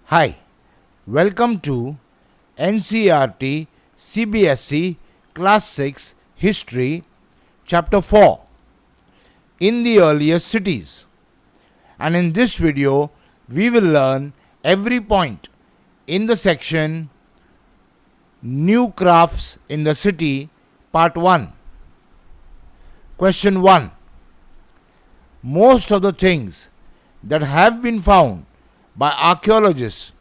Hi, welcome to NCRT CBSE Class 6 History Chapter 4 in the earliest cities. And in this video, we will learn every point in the section New Crafts in the City Part 1. Question 1. Most of the things that have been found by archaeologists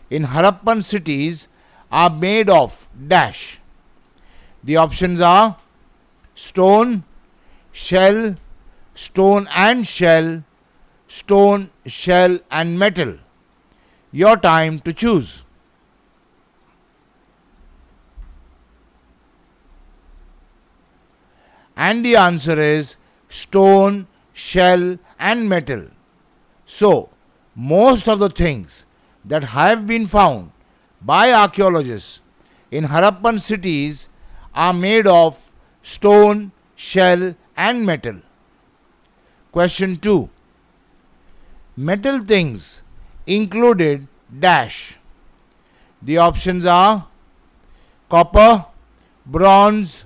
in Harappan cities are made of dash. The options are stone, shell, stone and shell, stone, shell and metal. Your time to choose. And the answer is stone, shell and metal. So, most of the things that have been found by archaeologists in Harappan cities are made of stone, shell and metal. Question 2. Metal things included dash. The options are copper, bronze,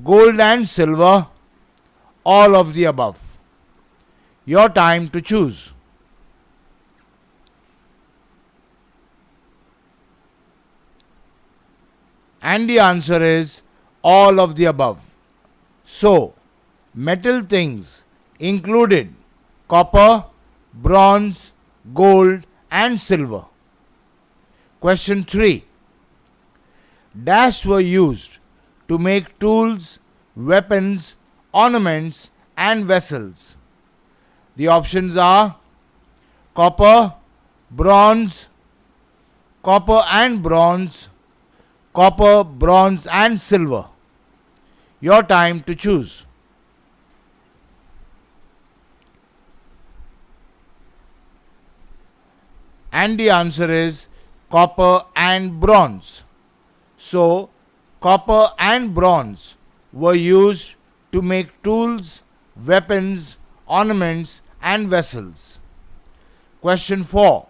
gold and silver, all of the above. Your time to choose. And the answer is all of the above. So, metal things included copper, bronze, gold and silver. Question 3. Dash were used to make tools, weapons, ornaments and vessels. The options are copper, bronze, copper and bronze, copper, bronze and silver. Your time to choose. And the answer is copper and bronze. So, copper and bronze were used to make tools, weapons, ornaments and vessels. Question 4.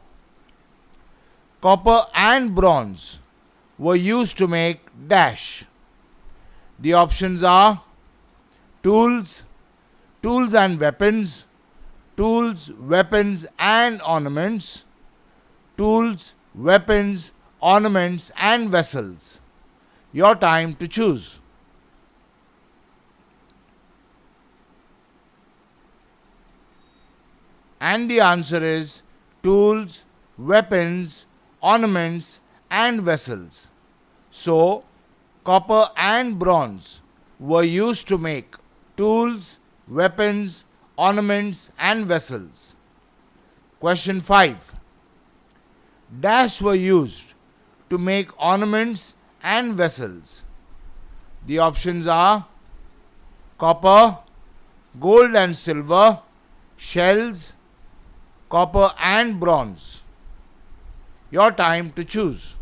Copper and bronze were used to make dash. The options are tools, tools and weapons, tools, weapons and ornaments, tools, weapons, ornaments and vessels. Your time to choose. And the answer is tools, weapons, ornaments and vessels. So, copper and bronze were used to make tools, weapons, ornaments and vessels. Question 5. Dash were used to make ornaments and vessels. The options are copper, gold and silver, shells, copper and bronze. Your time to choose.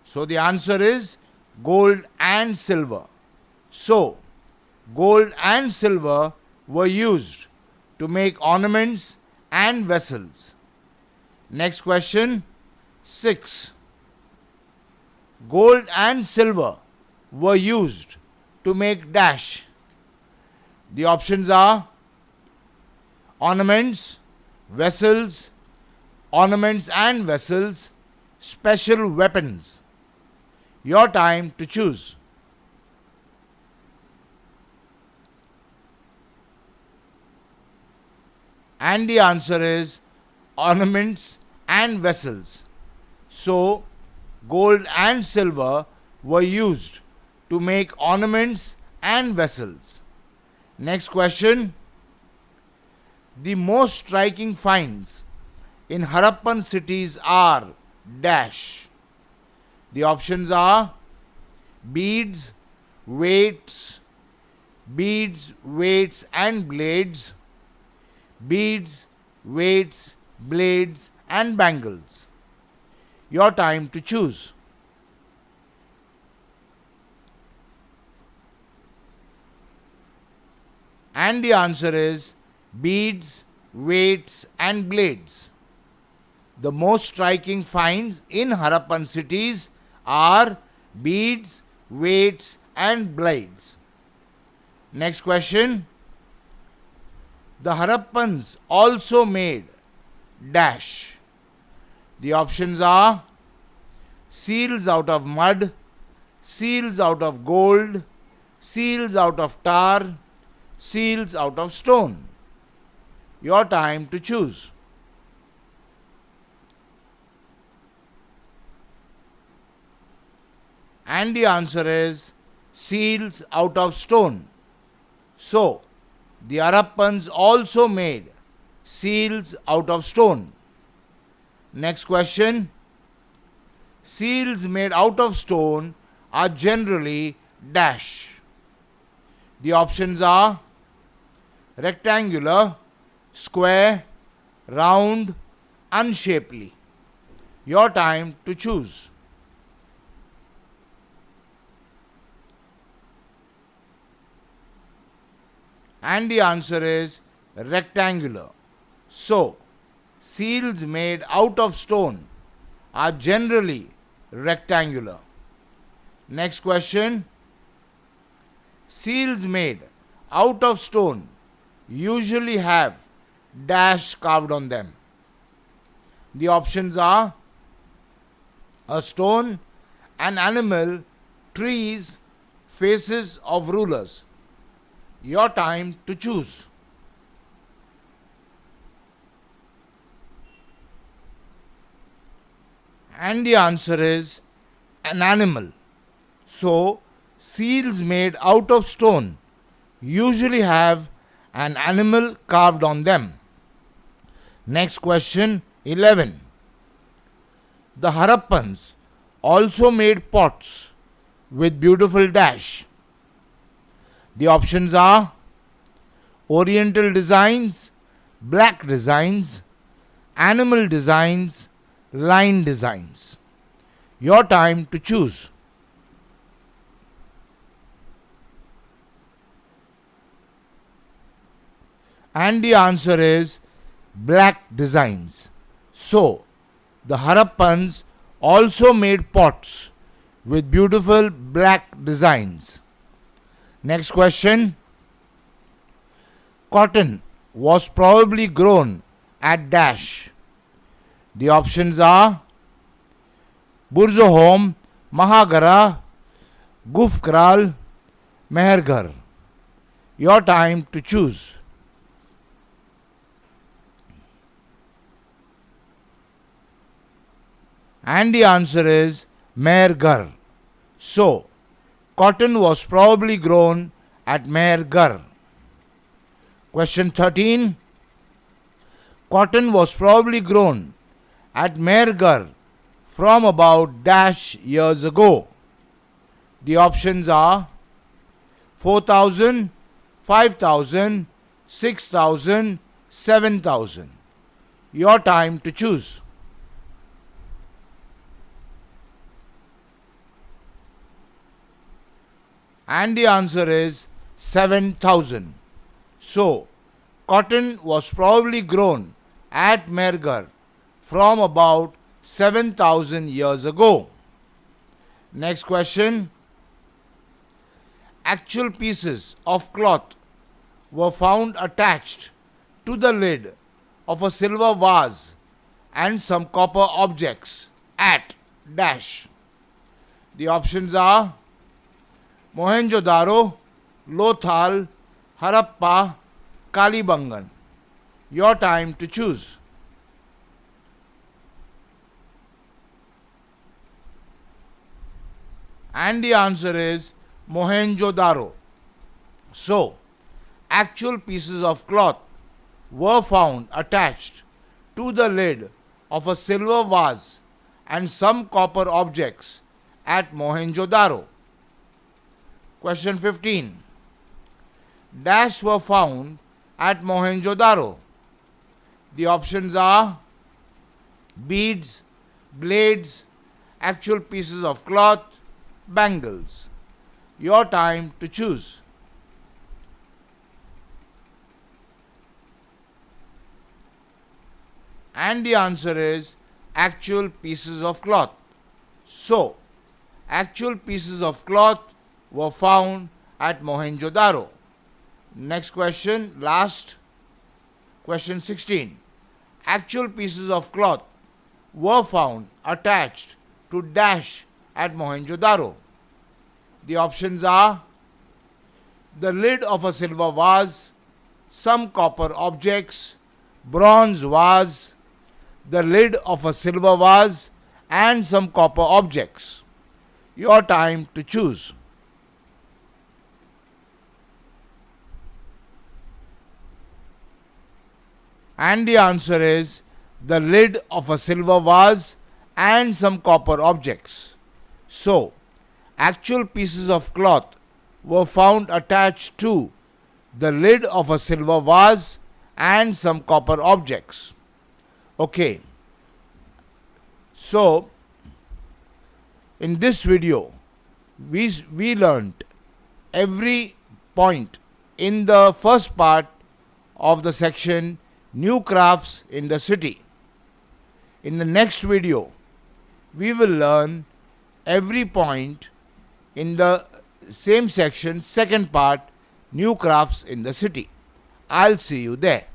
So the answer is gold and silver. So, gold and silver were used to make ornaments and vessels. Next question 6. Gold and silver were used to make dash. The options are ornaments, vessels, ornaments and vessels, special weapons. Your time to choose. And the answer is ornaments and vessels. So, gold and silver were used to make ornaments and vessels. Next question. The most striking finds in Harappan cities are dash. The options are beads, weights and blades, beads, weights, blades and bangles. Your time to choose. And the answer is beads, weights, and blades. The most striking finds in Harappan cities are beads, weights, and blades. Next question. The Harappans also made dash. The options are seals out of mud, seals out of gold, seals out of tar, seals out of stone. Your time to choose. And the answer is seals out of stone. So, the Harappans also made seals out of stone. Next question. Seals made out of stone are generally dash. The options are rectangular, square, round, unshapely. Your time to choose. And the answer is rectangular. So, seals made out of stone are generally rectangular. Next question. Seals made out of stone usually have dash carved on them. The options are a stone, an animal, trees, faces of rulers. Your time to choose. And the answer is an animal. So, seals made out of stone usually have an animal carved on them. Next question 11. The Harappans also made pots with beautiful dash. The options are Oriental designs, black designs, animal designs, line designs. Your time to choose. And the answer is black designs. So, the Harappans also made pots with beautiful black designs. Next question. Cotton was probably grown at dash. The options are Burzahom, Mahagara, Gufkral, Mehergar. Your time to choose. And the answer is Mehergar. So, cotton was probably grown at Mehergar. Question 13. Cotton was probably grown at Mehergar from about dash years ago. The options are 4,000, 5,000, 6,000, 7,000. Your time to choose. And the answer is 7,000. So, cotton was probably grown at Mehergar from about 7,000 years ago. Next question. Actual pieces of cloth were found attached to the lid of a silver vase and some copper objects at dash. The options are Mohenjo-daro, Lothal, Harappa, Kalibangan. Your time to choose. And the answer is Mohenjo-daro. So, actual pieces of cloth were found attached to the lid of a silver vase and some copper objects at Mohenjo-daro. Question 15. Dash were found at Mohenjo-daro. The options are beads, blades, actual pieces of cloth, bangles. Your time to choose. And the answer is actual pieces of cloth. So, actual pieces of cloth were found at Mohenjo-daro. Next question, last question 16. Actual pieces of cloth were found attached to dash at Mohenjo-daro. The options are the lid of a silver vase, some copper objects, bronze vase, the lid of a silver vase, and some copper objects. Your time to choose. And the answer is the lid of a silver vase and some copper objects. So, actual pieces of cloth were found attached to the lid of a silver vase and some copper objects. Okay, so in this video we learnt every point in the first part of the section New Crafts in the City. In the next video we will learn every point in the same section, second part, New Crafts in the City. I'll see you there.